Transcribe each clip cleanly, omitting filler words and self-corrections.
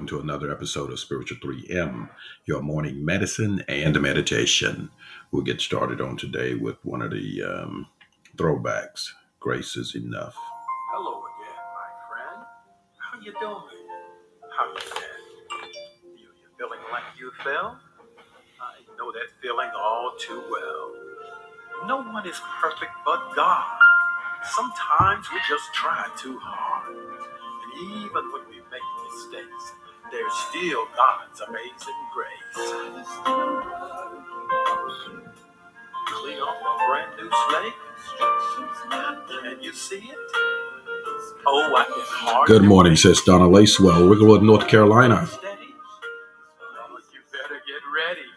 welcome to another episode of Spiritual 3M, your morning medicine and meditation. We'll get started on today with one of the throwbacks. Grace is enough. Hello again, my friend. How you doing? How you been? You feeling like you fell? I know that feeling all too well. No one is perfect but God. Sometimes we just try too hard. And even when we make mistakes, there's still God's amazing grace. Clean off a brand new slate. Can you see it? Oh, I can hardly. Good morning, Sis Donna Lacewell, Wigglewood, North Carolina. Oh, you better get ready.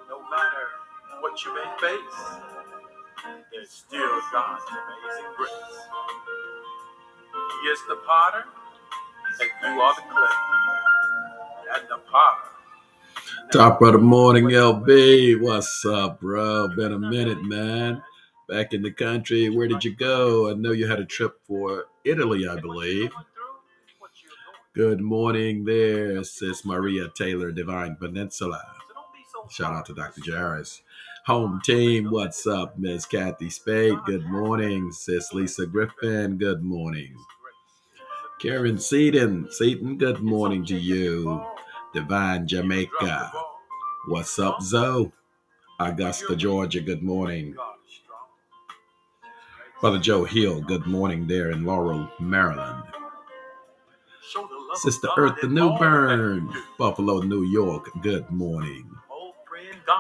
No matter what you may face, there's still God's amazing grace. He is the potter, and you are the clay. And the potter. Top of the morning, LB. What's up, bro? Been a minute, man. Back in the country. Where did you go? I know you had a trip for Italy, I believe. Good morning there, Sis Maria Taylor, Divine Peninsula. Shout out to Dr. Jarris. Home team, what's up, Miss Kathy Spade? Good morning, Sis Lisa Griffin. Good morning. Karen Seaton, good morning to you. Divine Jamaica. What's up, Zoe? Augusta, Georgia, good morning. Brother Joe Hill, good morning there in Laurel, Maryland. Sister Eartha Newburn, Buffalo, New York, good morning.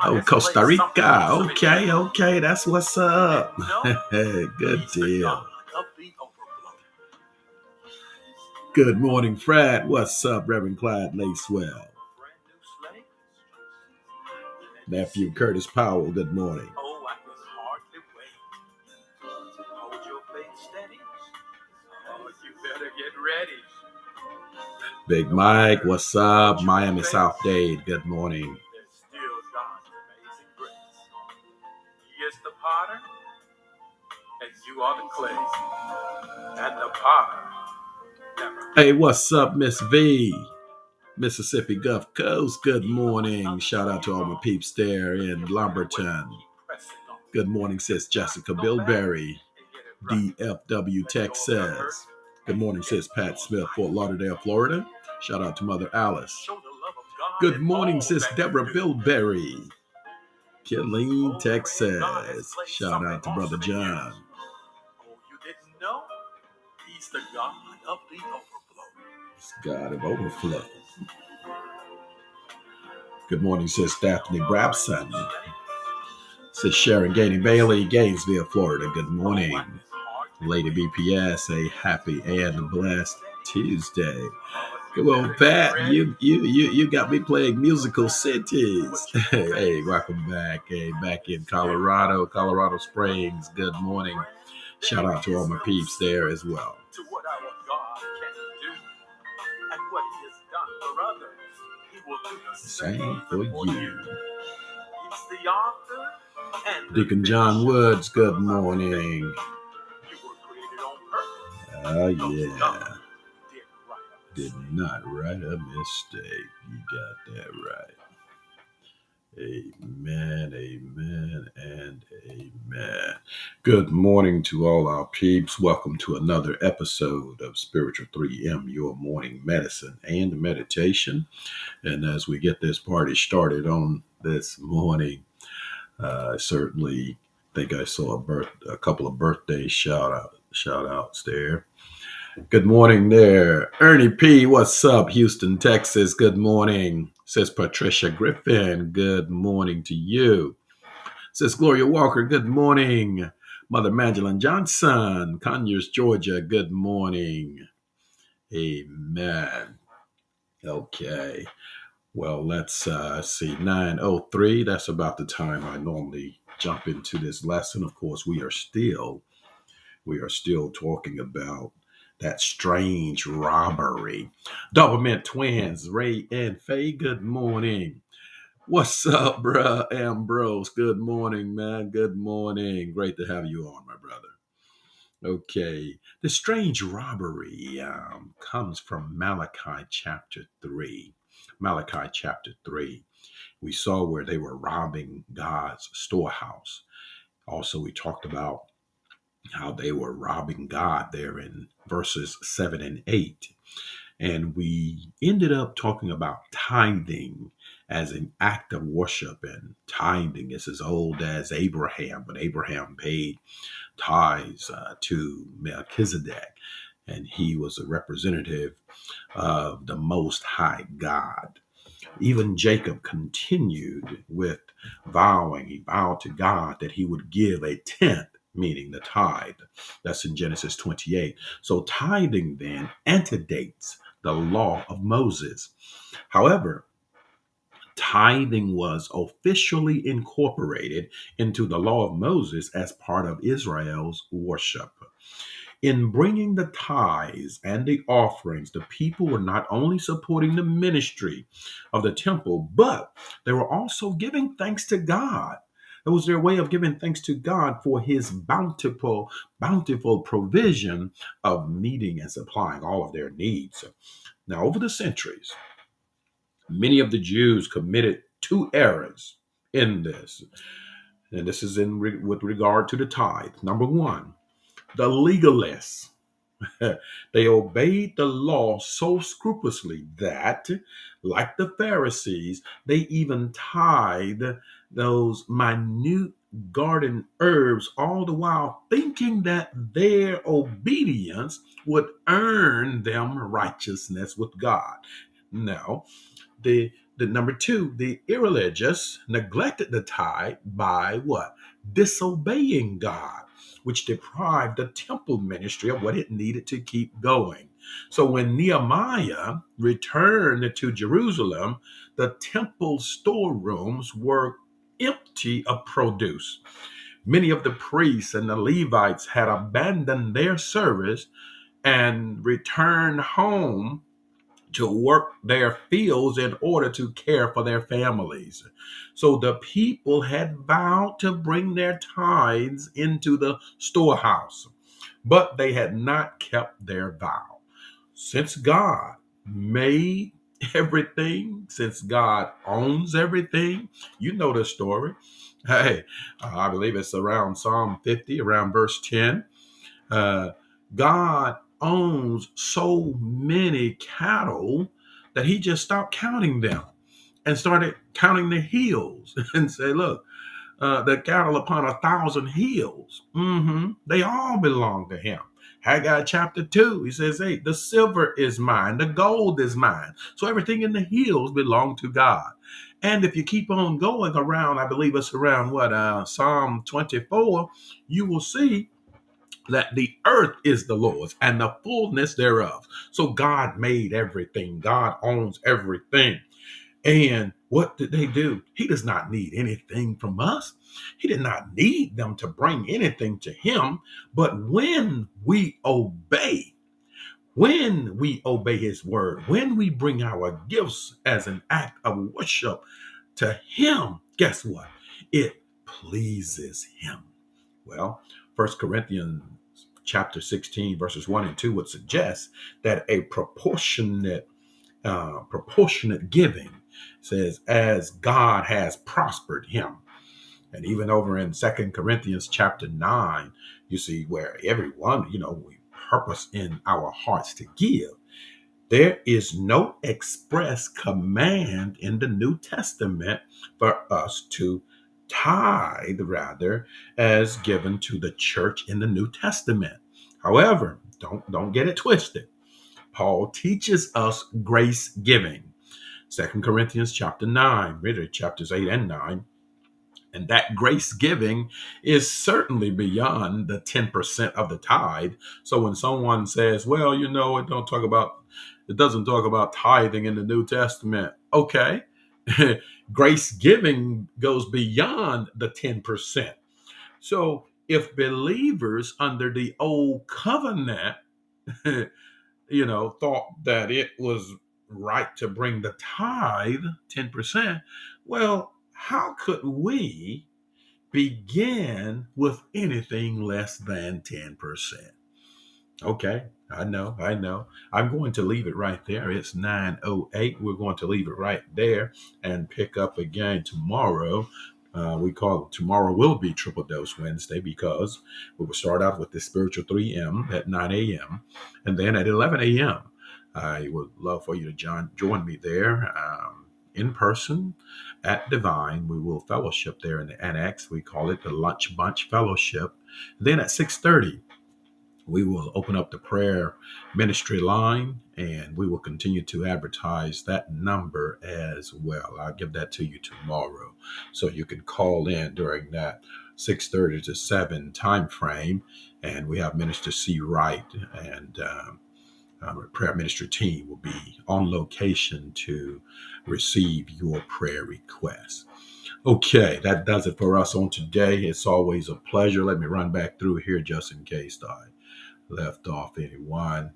Oh, Costa Rica, okay, that's what's up. Good deal. Good morning, Fred. What's up, Reverend Clyde Lacewell? Nephew Curtis Powell, good morning. Oh, I can hardly wait. Hold your faith steady. Oh, you better get ready. Big Mike, what's up? Miami South Dade, good morning. There's still God's amazing grace. He is the potter, and you are the clay. And the potter never. Hey, what's up, Miss V? Mississippi Gulf Coast, good morning. Shout out to all my peeps there in Lumberton. Good morning, Sis Jessica Bilberry, DFW, Texas. Good morning, Sis Pat Smith, Fort Lauderdale, Florida. Shout out to Mother Alice. Good morning, Sis Deborah Bilberry, Killeen, Texas. Shout out to Brother John. Oh, you didn't know? He's the God of the overflow. It's God of overflow. Good morning, Sis Daphne Brabson. Sis Sharon Gainey Bailey, Gainesville, Florida. Good morning. Lady BPS, a happy and blessed Tuesday. Come on, Pat. You got me playing musical cities. Hey, welcome back. Hey, back in Colorado Springs. Good morning. Shout out to all my peeps there as well. To what our God can do and what He has done for others, He will do the Same for you. He's the author and Deacon John Woods, good morning. You were created on purpose. Oh, yeah. God Did not write a mistake. You got that right. Amen, amen, and amen. Good morning to all our peeps. Welcome to another episode of Spiritual 3M, your morning medicine and meditation. And as we get this party started on this morning, I certainly think I saw a couple of birthday shout outs there. Good morning there. Ernie P, what's up? Houston, Texas, good morning. Says Patricia Griffin, good morning to you. Says Gloria Walker, good morning. Mother Magdalene Johnson, Conyers, Georgia, good morning. Amen. Okay. Well, let's see, 9:03. That's about the time I normally jump into this lesson. Of course, we are still talking about that strange robbery. Doublemint twins, Ray and Faye, good morning. What's up, bruh? Ambrose, good morning, man. Good morning. Great to have you on, my brother. Okay. The strange robbery comes from Malachi chapter 3. Malachi chapter 3. We saw where they were robbing God's storehouse. Also, we talked about how they were robbing God there in verses 7 and 8. And we ended up talking about tithing as an act of worship. And tithing is as old as Abraham, but Abraham paid tithes to Melchizedek, and he was a representative of the Most High God. Even Jacob continued with vowing. He vowed to God that he would give a tenth, meaning the tithe. That's in Genesis 28. So tithing then antedates the law of Moses. However, tithing was officially incorporated into the law of Moses as part of Israel's worship. In bringing the tithes and the offerings, the people were not only supporting the ministry of the temple, but they were also giving thanks to God. It was their way of giving thanks to God for his bountiful provision of meeting and supplying all of their needs. Now, over the centuries, many of the Jews committed two errors in this. And this is with regard to the tithe. Number one, the legalists. They obeyed the law so scrupulously that, like the Pharisees, they even tithed those minute garden herbs, all the while thinking that their obedience would earn them righteousness with God. No, the number two, the irreligious neglected the tithe by what? Disobeying God, which deprived the temple ministry of what it needed to keep going. So when Nehemiah returned to Jerusalem, the temple storerooms were empty of produce. Many of the priests and the Levites had abandoned their service and returned home to work their fields in order to care for their families. So the people had vowed to bring their tithes into the storehouse, but they had not kept their vow. Since God made everything, since God owns everything, you know the story. Hey, I believe it's around Psalm 50, around verse 10. Uh, God owns so many cattle that he just stopped counting them and started counting the hills and say, look, the cattle upon 1,000 hills, they all belong to him. Haggai chapter 2, he says, hey, the silver is mine, the gold is mine. So everything in the hills belong to God. And if you keep on going around, I believe it's around Psalm 24, you will see that the earth is the Lord's and the fullness thereof. So God made everything. God owns everything. And what did they do? He does not need anything from us. He did not need them to bring anything to him. But when we obey his word, when we bring our gifts as an act of worship to him, guess what? It pleases him. Well, First Corinthians chapter 16, verses 1 and 2 would suggest that a proportionate giving says, as God has prospered him. And even over in Second Corinthians chapter 9, you see where everyone, we purpose in our hearts to give. There is no express command in the New Testament for us to tithe, rather, as given to the church in the New Testament. However, don't get it twisted. Paul teaches us grace giving. Second Corinthians chapter 9, really chapters 8 and 9. And that grace giving is certainly beyond the 10% of the tithe. So when someone says, well, it doesn't talk about tithing in the New Testament. Okay. Grace giving goes beyond the 10%. So if believers under the old covenant, thought that it was right to bring the tithe 10%, well, how could we begin with anything less than 10%. Okay, I know. I'm going to leave it right there. It's 9:08. We're going to leave it right there and pick up again tomorrow. We call tomorrow will be Triple Dose Wednesday because we will start out with the Spiritual 3M at 9 a.m. and then at 11 a.m. I would love for you to join me there in person at Divine. We will fellowship there in the annex. We call it the Lunch Bunch Fellowship. Then at 6:30 we will open up the prayer ministry line and we will continue to advertise that number as well. I'll give that to you tomorrow so you can call in during that 6:30 to 7 time frame. And we have Minister C. Wright and our prayer ministry team will be on location to receive your prayer requests. Okay, that does it for us on today. It's always a pleasure. Let me run back through here just in case I left off anyone.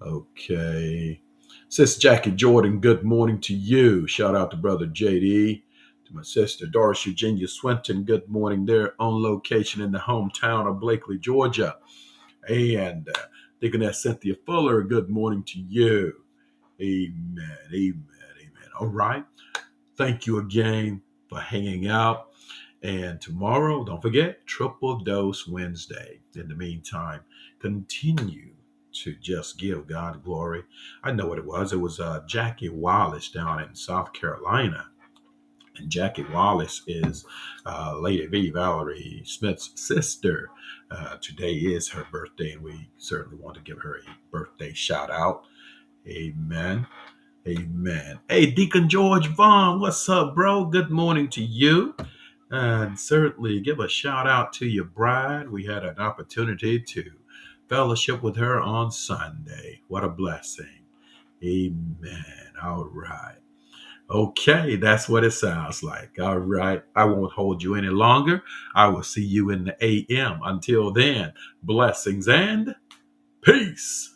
Okay. Sister Jackie Jordan, good morning to you. Shout out to Brother JD. To my sister Doris Eugenia Swinton, good morning. They're on location in the hometown of Blakely, Georgia. And Deaconess Cynthia Fuller, good morning to you. Amen, amen, amen. All right. Thank you again for hanging out. And tomorrow, don't forget, Triple Dose Wednesday. In the meantime, continue to just give God glory. I know what it was. It was Jackie Wallace down in South Carolina. And Jackie Wallace is Lady V. Valerie Smith's sister. Today is her birthday, and we certainly want to give her a birthday shout out. Amen. Amen. Hey, Deacon George Vaughn, what's up, bro? Good morning to you. And certainly give a shout out to your bride. We had an opportunity to fellowship with her on Sunday. What a blessing. Amen. All right. Okay, that's what it sounds like. All right. I won't hold you any longer. I will see you in the AM. Until then, blessings and peace.